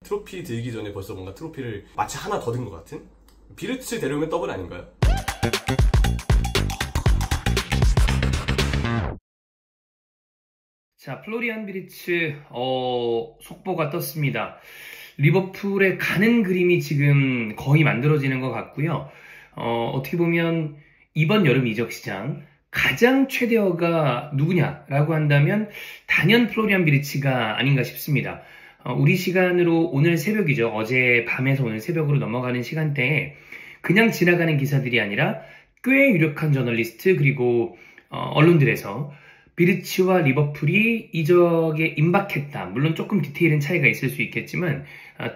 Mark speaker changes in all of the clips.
Speaker 1: 트로피 들기 전에 벌써 뭔가 트로피를 마치 하나 더 든 것 같은? 비르츠 데려오면 더블 아닌가요?
Speaker 2: 자, 플로리안 비르츠 속보가 떴습니다. 리버풀에 가는 그림이 지금 거의 만들어지는 것 같고요. 어떻게 보면 이번 여름 이적 시장 가장 최대어가 누구냐라고 한다면 단연 플로리안 비르츠가 아닌가 싶습니다. 우리 시간으로 오늘 새벽이죠. 어제 밤에서 오늘 새벽으로 넘어가는 시간대에 그냥 지나가는 기사들이 아니라 꽤 유력한 저널리스트 그리고 언론들에서 비르츠와 리버풀이 이적에 임박했다. 물론 조금 디테일은 차이가 있을 수 있겠지만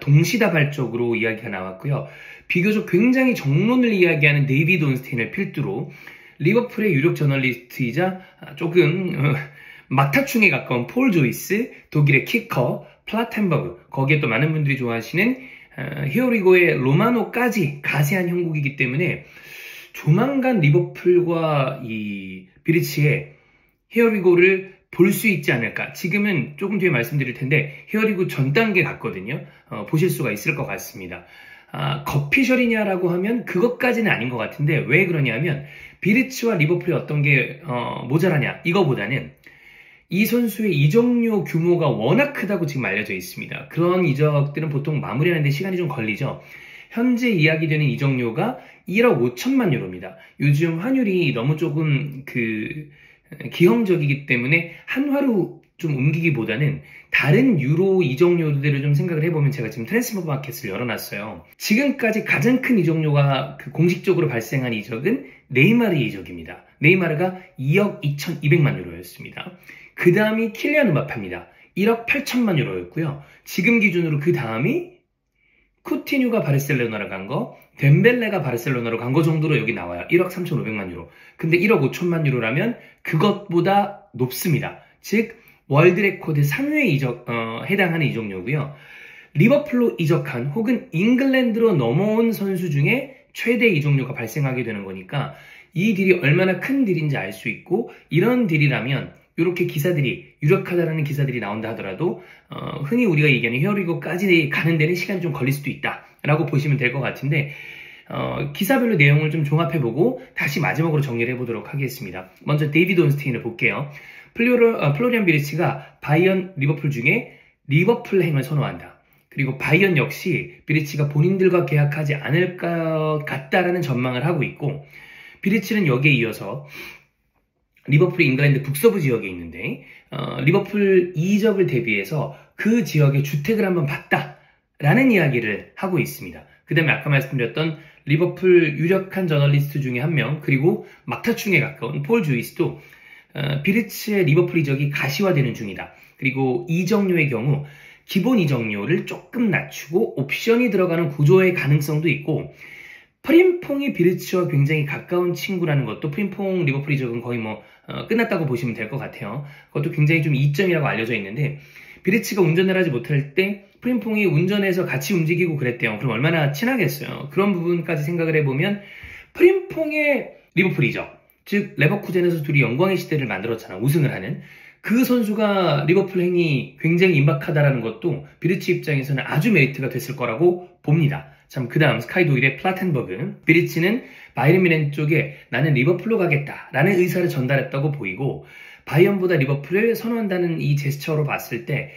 Speaker 2: 동시다발적으로 이야기가 나왔고요. 비교적 굉장히 정론을 이야기하는 데이비드 온스테인을 필두로 리버풀의 유력 저널리스트이자 조금 막타충에 가까운 폴 조이스, 독일의 키커, 플라텐버그, 거기에 또 많은 분들이 좋아하시는 히어리고의 로마노까지 가세한 형국이기 때문에 조만간 리버풀과 이 비르츠의 히어리고를 볼 수 있지 않을까. 지금은 조금 뒤에 말씀드릴 텐데 히어리고 전 단계 같거든요. 보실 수가 있을 것 같습니다. 거피셜이냐라고 하면 그것까지는 아닌 것 같은데 왜 그러냐면 비르츠와 리버풀이 어떤 게 모자라냐 이거보다는 이 선수의 이적료 규모가 워낙 크다고 지금 알려져 있습니다. 그런 이적들은 보통 마무리하는 데 시간이 좀 걸리죠. 현재 이야기되는 이적료가 1억 5천만 유로입니다. 요즘 환율이 너무 조금 기형적이기 때문에 한화로 좀 옮기기보다는 다른 유로 이적료들을 좀 생각을 해보면 제가 지금 트랜스퍼 마켓을 열어놨어요. 지금까지 가장 큰 이적료가 공식적으로 발생한 이적은 네이마르의 이적입니다. 네이마르가 2억 2,200만 유로였습니다. 그 다음이 킬리안 음바페입니다. 1억 8천만 유로였고요. 지금 기준으로 그 다음이 쿠티뉴가 바르셀로나로 간 거, 덴벨레가 바르셀로나로 간 거 정도로 여기 나와요. 1억 3,500만 유로. 근데 1억 5천만 유로라면 그것보다 높습니다. 즉 월드 레코드 3회에 해당하는 이적료고요. 리버풀로 이적한 혹은 잉글랜드로 넘어온 선수 중에 최대 이적료가 발생하게 되는 거니까 이 딜이 얼마나 큰 딜인지 알 수 있고 이런 딜이라면 이렇게 기사들이 유력하다라는 기사들이 나온다 하더라도 흔히 우리가 얘기하는 히어리고까지 가는 데는 시간이 좀 걸릴 수도 있다라고 보시면 될 것 같은데 기사별로 내용을 좀 종합해보고 다시 마지막으로 정리를 해보도록 하겠습니다. 먼저 데이비드 온스테인을 볼게요. 플로리안 비르츠가 바이언, 리버풀 중에 리버풀 행을 선호한다. 그리고 바이언 역시 비르츠가 본인들과 계약하지 않을 것 같다라는 전망을 하고 있고 비르츠는 여기에 이어서 리버풀이 잉글랜드 북서부 지역에 있는데 리버풀 이적을 대비해서 그 지역에 주택을 한번 봤다라는 이야기를 하고 있습니다. 그 다음에 아까 말씀드렸던 리버풀 유력한 저널리스트 중에 한 명 그리고 막타충에 가까운 폴 조이스도 비르츠의 리버풀 이적이 가시화되는 중이다. 그리고 이적료의 경우 기본 이적료를 조금 낮추고 옵션이 들어가는 구조의 가능성도 있고 프림퐁이 비르츠와 굉장히 가까운 친구라는 것도 프림퐁 리버풀 이적은 거의 끝났다고 보시면 될 것 같아요. 그것도 굉장히 좀 이점이라고 알려져 있는데 비르츠가 운전을 하지 못할 때 프림퐁이 운전해서 같이 움직이고 그랬대요. 그럼 얼마나 친하겠어요. 그런 부분까지 생각을 해보면 프림퐁의 리버풀 이적 즉 레버쿠젠에서 둘이 영광의 시대를 만들었잖아. 우승을 하는 그 선수가 리버풀 행이 굉장히 임박하다라는 것도 비르츠 입장에서는 아주 메리트가 됐을 거라고 봅니다. 참, 그 다음 스카이 독일의 플라텐버그 비르츠는 바이에른 뮌헨 쪽에 나는 리버풀로 가겠다라는 의사를 전달했다고 보이고 바이언보다 리버풀을 선호한다는 이 제스처로 봤을 때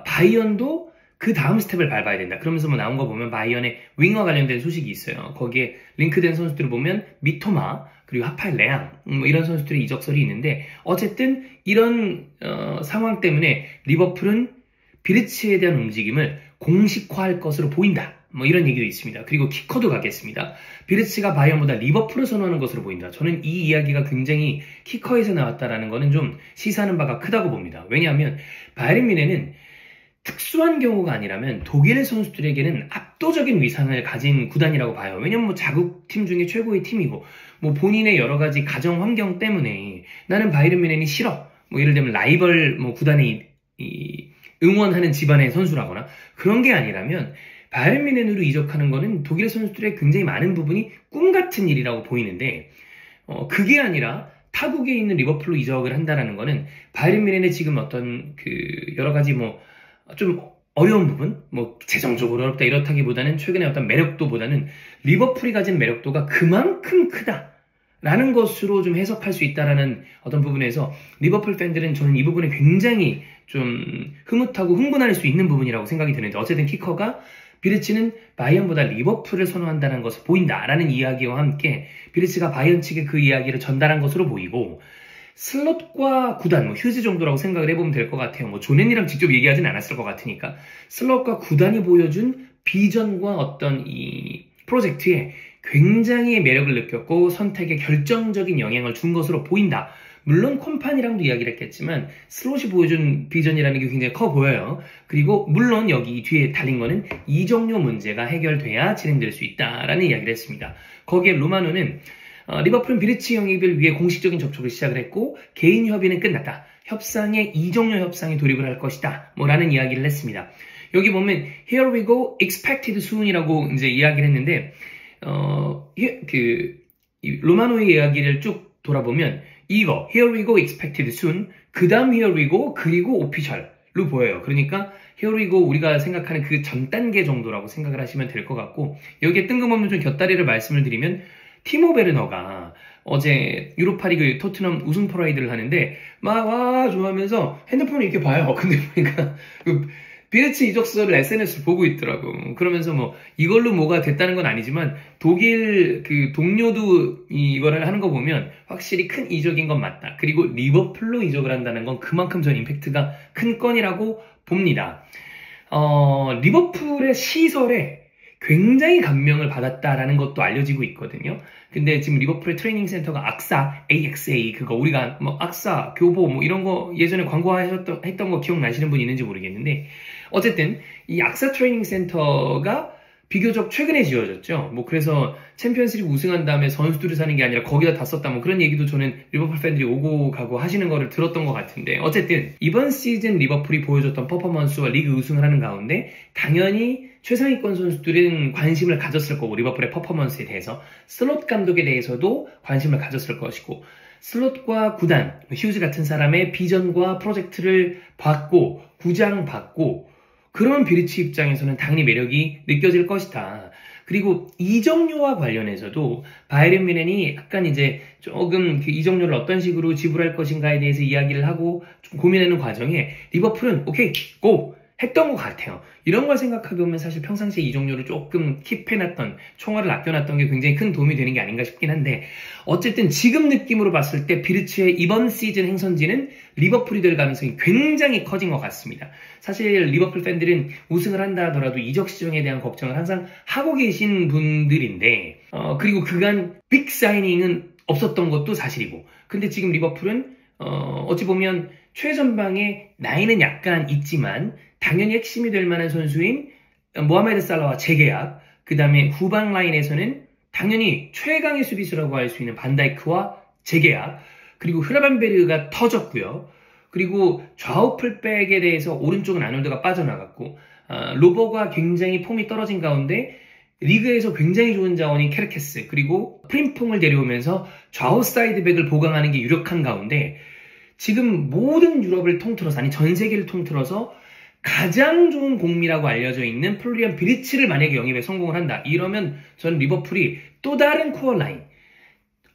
Speaker 2: 바이언도 그 다음 스텝을 밟아야 된다. 그러면서 나온 거 보면 바이언의 윙과 관련된 소식이 있어요. 거기에 링크된 선수들을 보면 미토마 그리고 하파엘 레앙 이런 선수들의 이적설이 있는데 어쨌든 이런 상황 때문에 리버풀은 비르츠에 대한 움직임을 공식화할 것으로 보인다. 이런 얘기도 있습니다. 그리고 키커도 가겠습니다. 비르츠가 바이언보다 리버풀을 선호하는 것으로 보인다. 저는 이 이야기가 굉장히 키커에서 나왔다라는 거는 좀 시사하는 바가 크다고 봅니다. 왜냐하면 바이에른 뮌헨은 특수한 경우가 아니라면 독일 선수들에게는 압도적인 위상을 가진 구단이라고 봐요. 왜냐면 자국팀 중에 최고의 팀이고 본인의 여러 가지 가정 환경 때문에 나는 바이에른 뮌헨이 싫어. 예를 들면 라이벌 구단에 응원하는 집안의 선수라거나 그런 게 아니라면 바이에른 뮌헨으로 이적하는 거는 독일 선수들의 굉장히 많은 부분이 꿈 같은 일이라고 보이는데 그게 아니라 타국에 있는 리버풀로 이적을 한다라는 거는 바이에른 뮌헨의 지금 어떤 여러 가지 좀 어려운 부분, 뭐 재정적으로 어렵다 이렇다기보다는 최근에 어떤 매력도보다는 리버풀이 가진 매력도가 그만큼 크다라는 것으로 좀 해석할 수 있다라는 어떤 부분에서 리버풀 팬들은 저는 이 부분에 굉장히 좀 흐뭇하고 흥분할 수 있는 부분이라고 생각이 드는데, 어쨌든 키커가 비르츠는 바이언보다 리버풀을 선호한다는 것을 보인다라는 이야기와 함께 비르츠가 바이언 측에 그 이야기를 전달한 것으로 보이고, 슬롯과 구단, 휴즈 정도라고 생각을 해보면 될 것 같아요. 존앤이랑 직접 얘기하진 않았을 것 같으니까 슬롯과 구단이 보여준 비전과 어떤 이 프로젝트에 굉장히 매력을 느꼈고 선택에 결정적인 영향을 준 것으로 보인다. 물론 콤판이랑도 이야기를 했겠지만 슬롯이 보여준 비전이라는 게 굉장히 커 보여요. 그리고 물론 여기 뒤에 달린 거는 이적료 문제가 해결돼야 진행될 수 있다라는 이야기를 했습니다. 거기에 로마노는 리버풀은 비르치 영입을 위해 공식적인 접촉을 시작을 했고 개인 협의는 끝났다. 협상에 이적료 협상에 돌입을 할 것이다. 라는 이야기를 했습니다. 여기 보면 Here we go, expected soon이라고 이제 이야기를 했는데 로마노의 이야기를 쭉 돌아보면 이거 Here we go, expected soon, 그 다음 Here we go, 그리고 official로 보여요. 그러니까 Here we go 우리가 생각하는 그 전 단계 정도라고 생각을 하시면 될 것 같고, 여기에 뜬금없는 좀 곁다리를 말씀을 드리면 티모 베르너가 어제 유로파리그 토트넘 우승 퍼레이드를 하는데 와 좋아하면서 핸드폰을 이렇게 봐요. 근데 보니까 비르츠 이적서를 SNS를 보고 있더라고. 그러면서 이걸로 뭐가 됐다는 건 아니지만 독일 그 동료도 이거를 하는 거 보면 확실히 큰 이적인 건 맞다. 그리고 리버풀로 이적을 한다는 건 그만큼 전 임팩트가 큰 건이라고 봅니다. 리버풀의 시설에 굉장히 감명을 받았다라는 것도 알려지고 있거든요. 근데 지금 리버풀의 트레이닝 센터가 AXA 그거 우리가 악사, 교보 이런 거 예전에 광고했던 거 기억나시는 분 있는지 모르겠는데, 어쨌든 이 악사 트레이닝 센터가 비교적 최근에 지어졌죠. 그래서 챔피언스리그 우승한 다음에 선수들을 사는 게 아니라 거기다 다 썼다 그런 얘기도 저는 리버풀 팬들이 오고 가고 하시는 거를 들었던 것 같은데, 어쨌든 이번 시즌 리버풀이 보여줬던 퍼포먼스와 리그 우승을 하는 가운데 당연히 최상위권 선수들은 관심을 가졌을 거고, 리버풀의 퍼포먼스에 대해서 슬롯 감독에 대해서도 관심을 가졌을 것이고, 슬롯과 구단, 휴즈 같은 사람의 비전과 프로젝트를 받고 구장받고 그런 비르치 입장에서는 당연히 매력이 느껴질 것이다. 그리고 이적료와 관련해서도 바이에른 뮌헨이 약간 이제 조금 그 이적료를 어떤 식으로 지불할 것인가에 대해서 이야기를 하고 좀 고민하는 과정에 리버풀은 오케이 고! 했던 것 같아요. 이런 걸 생각해보면 사실 평상시에 이적료를 조금 킵해놨던, 총알을 아껴놨던 게 굉장히 큰 도움이 되는 게 아닌가 싶긴 한데, 어쨌든 지금 느낌으로 봤을 때 비르츠의 이번 시즌 행선지는 리버풀이 될 가능성이 굉장히 커진 것 같습니다. 사실 리버풀 팬들은 우승을 한다 하더라도 이적 시장에 대한 걱정을 항상 하고 계신 분들인데, 그리고 그간 빅 사이닝은 없었던 것도 사실이고, 근데 지금 리버풀은 어찌 보면 최전방에 나이는 약간 있지만 당연히 핵심이 될 만한 선수인 모하메드 살라와 재계약, 그 다음에 후방 라인에서는 당연히 최강의 수비수라고 할 수 있는 반다이크와 재계약, 그리고 흐라반베르가 터졌고요. 그리고 좌우 풀백에 대해서 오른쪽은 아놀드가 빠져나갔고, 로버가 굉장히 폼이 떨어진 가운데 리그에서 굉장히 좋은 자원인 케르케스, 그리고 프림퐁을 데려오면서 좌우 사이드백을 보강하는 게 유력한 가운데, 지금 모든 유럽을 통틀어서, 아니 전 세계를 통틀어서 가장 좋은 공미라고 알려져 있는 플로리안 비르츠를 만약에 영입에 성공을 한다. 이러면 전 리버풀이 또 다른 코어 라인,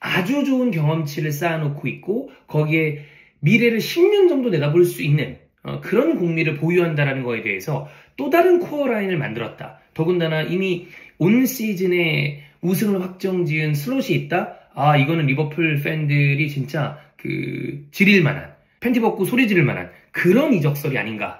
Speaker 2: 아주 좋은 경험치를 쌓아놓고 있고 거기에 미래를 10년 정도 내다볼 수 있는 그런 공미를 보유한다는 거에 대해서 또 다른 코어 라인을 만들었다. 더군다나 이미 온 시즌에 우승을 확정지은 슬롯이 있다? 이거는 리버풀 팬들이 진짜 지릴 만한, 팬티 벗고 소리 지를 만한 그런 이적설이 아닌가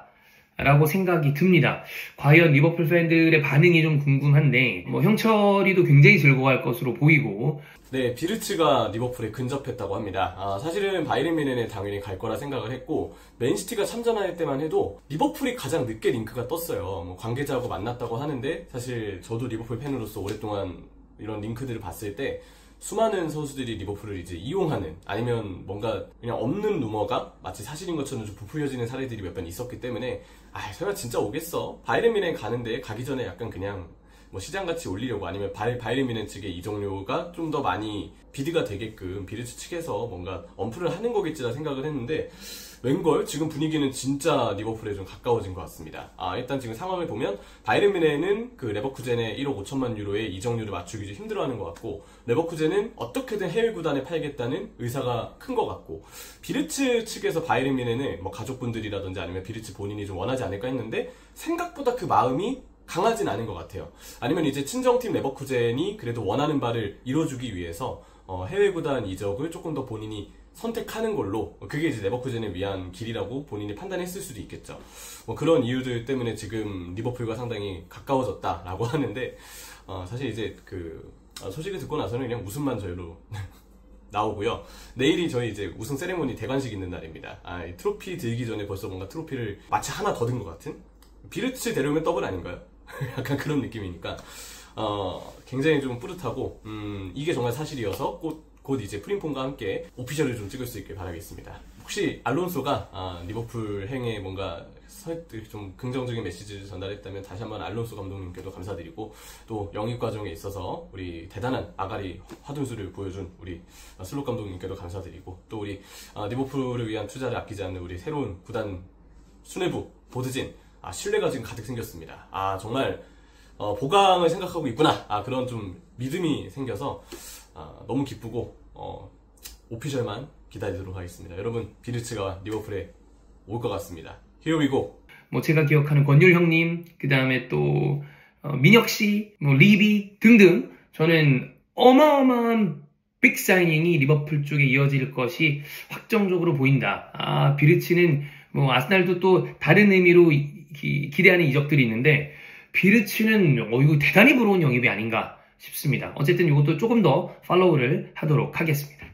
Speaker 2: 라고 생각이 듭니다. 과연 리버풀 팬들의 반응이 좀 궁금한데, 형철이도 굉장히 즐거워할 것으로 보이고.
Speaker 1: 네, 비르츠가 리버풀에 근접했다고 합니다. 사실은 바이에른 뮌헨에 당연히 갈 거라 생각을 했고, 맨시티가 참전할 때만 해도 리버풀이 가장 늦게 링크가 떴어요. 관계자하고 만났다고 하는데, 사실 저도 리버풀 팬으로서 오랫동안 이런 링크들을 봤을 때 수많은 선수들이 리버풀을 이제 이용하는, 아니면 뭔가 그냥 없는 루머가 마치 사실인 것처럼 좀 부풀려지는 사례들이 몇 번 있었기 때문에 설마 진짜 오겠어? 바이에른 뮌헨 가는데 가기 전에 약간 그냥 뭐 시장 가치 올리려고 아니면 바이에른 뮌헨 측의 이적료가 좀 더 많이 비드가 되게끔 비르츠 측에서 뭔가 엄프를 하는 거겠지라 생각을 했는데 웬걸 지금 분위기는 진짜 리버풀에 좀 가까워진 것 같습니다. 일단 지금 상황을 보면 바이에른 뮌헨은 그 레버쿠젠의 1억 5천만 유로의 이적료를 맞추기 좀 힘들어하는 것 같고 레버쿠젠은 어떻게든 해외 구단에 팔겠다는 의사가 큰 것 같고 비르츠 측에서 바이에른 뮌헨을 뭐 가족분들이라든지 아니면 비르츠 본인이 좀 원하지 않을까 했는데 생각보다 그 마음이 강하진 않은 것 같아요. 아니면 이제 친정팀 레버쿠젠이 그래도 원하는 바를 이뤄주기 위해서 해외 구단 이적을 조금 더 본인이 선택하는 걸로 그게 이제 레버쿠젠을 위한 길이라고 본인이 판단했을 수도 있겠죠. 뭐 그런 이유들 때문에 지금 리버풀과 상당히 가까워졌다라고 하는데 사실 이제 그 소식을 듣고 나서는 그냥 웃음만 저희로 나오고요. 내일이 저희 이제 우승 세레모니 대관식 있는 날입니다. 이 트로피 들기 전에 벌써 뭔가 트로피를 마치 하나 더 든 것 같은? 비르츠 데려오면 더블 아닌가요? 약간 그런 느낌이니까 굉장히 좀 뿌듯하고 이게 정말 사실이어서 곧 이제 프림폰과 함께 오피셜을 좀 찍을 수 있길 바라겠습니다. 혹시 알론소가 리버풀 행에 뭔가 좀 긍정적인 메시지를 전달했다면 다시 한번 알론소 감독님께도 감사드리고 또 영입 과정에 있어서 우리 대단한 아가리 화둔수를 보여준 우리 슬롯 감독님께도 감사드리고 또 우리 리버풀을 위한 투자를 아끼지 않는 우리 새로운 구단 수뇌부 보드진 신뢰가 지금 가득 생겼습니다. 정말 보강을 생각하고 있구나 그런 좀 믿음이 생겨서 너무 기쁘고 오피셜만 기다리도록 하겠습니다. 여러분 비르츠가 리버풀에 올 것 같습니다. Here we go.
Speaker 2: 뭐 제가 기억하는 권율 형님, 그 다음에 또 민혁 씨, 뭐 리비 등등 저는 어마어마한 빅 사이닝이 리버풀 쪽에 이어질 것이 확정적으로 보인다. 비르츠는 뭐 아스날도 또 다른 의미로 기대하는 이적들이 있는데 비르츠는 이거 대단히 부러운 영입이 아닌가 싶습니다. 어쨌든 이것도 조금 더 팔로우를 하도록 하겠습니다.